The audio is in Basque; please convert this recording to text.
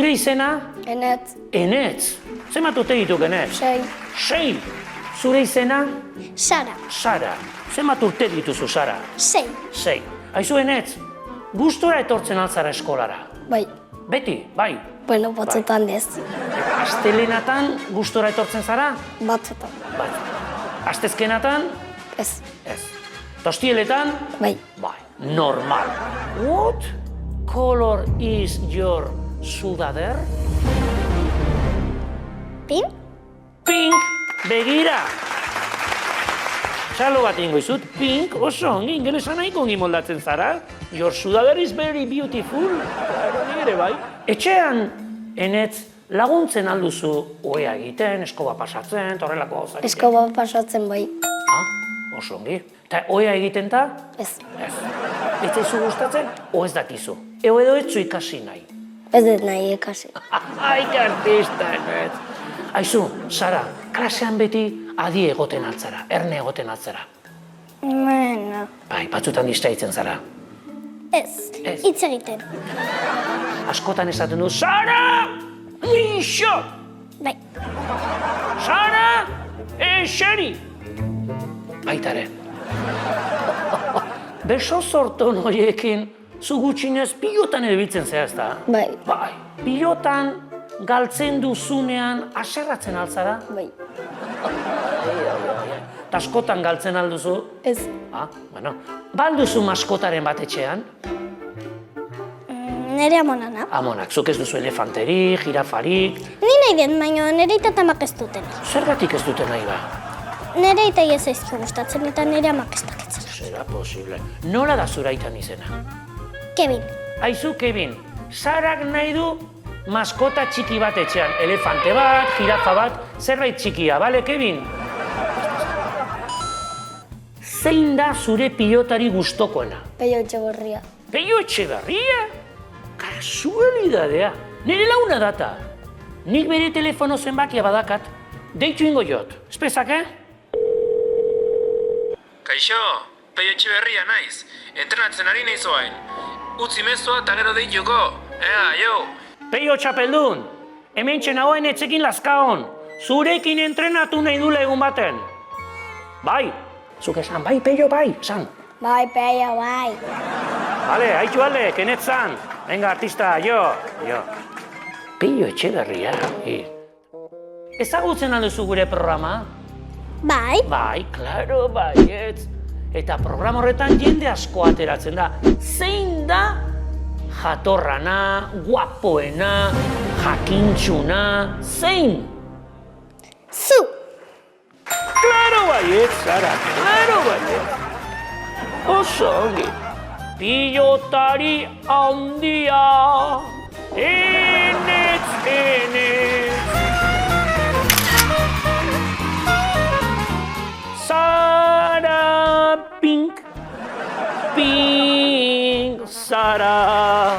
Zure izena? Enetz. Enetz. Zenbat urte dituk Enetz? 6. 6. Zure izena? Sara. Sara. Zenbat urte dituzu, Sara? 6. 6. Aizu Enetz, gustora etortzen altzara eskolara? Bai. Beti, bai. Bueno, batzutan ez. Astelenatan gustora etortzen zara? Batzutan. Bai. Astezkenatan? Ez. Ez. Tostieletan? Bai. Bai. Normal. What color is your sudader? Pin? Pink. Begira. Txalo bat ingo izut, pink, oso ongi, ingelesan nahiko ongi moldatzen zara. Your sudader is very beautiful. Ni ere bai. Etxean, Enetz, laguntzen alduzu oea egiten, eskoba pasatzen, eta horrelako gauzak. Eskoba pasatzen bai. Oso ongi. Eta oea egiten ta? Ez. Ez. Ez zaizu gustatzen, o ez dakizu. Edo ez zu ikasi nahi. Ez dut nahi ikasi. Aik artista, Enetz. Aizu, Sara, klasean beti adi egoten altzara, erne egoten altzara. Bueno. Bai, batzutan distraitzen zara. Ez. Ez. Hitz egiten. Askotan esaten du, Sara! Ixo! Bai. Sara! Eseri! Baitare. Beso zorton horiekin, zu gutxinez pilotan erabiltzen zera ezta? Bai. Bai. Pilotan galtzen duzunean aserratzen altzara? Bai. Ta askotan galtzen alduzu? Ez. Bueno. Balduzu maskotaren bat etxean? Nere amonana. Amonak, zuk ez duzu elefanterik, jirafarik... Ni nahi den, baina nere itatamak ez duten. Zergatik ez duten nahi ba? Nere itai ez aizki gustatzen eta nere amak ez dakitzen. Zera posible. Nola da zura aitan izena? Kevin. Aizu, Kevin, Sarak nahi du maskota txiki bat etxean. Elefante bat, jirafa bat, zerbait txikia, bale, Kevin? Zein da zure pilotari gustokoena? Peio Etxegorria. Peio Etxeberria? Kasualidadea. Nire launa data. Nik bere telefono zenbakia badakat. Deitu ingo jot. Espezak, Kaixo, Peio Etxeberria naiz. Entrenatzen ari naiz oain. Utzi mezua eta gero deituko. Jo. Peio txapeldun, hementxe nagoen etxekin lazkaon. Zurekin entrenatu nahi dula egun baten. Bai, zuk esan, bai, Peio, bai, esan. Bai, Peio, bai. Bale, haitu alde, kenetzan. Venga, artista, jo. Peio Etxeberria. Ezagutzen alduzu gure programa? Bai. Bai, klaro, baietz. Eta programa horretan jende asko ateratzen da. Zein da jatorrana, guapoena, jakintxuna, zein? Zu. Klaro baietz, Sara, klaro baietz. Oso ongi. Pilotari handia, Enetz. Sara, pink, Sara.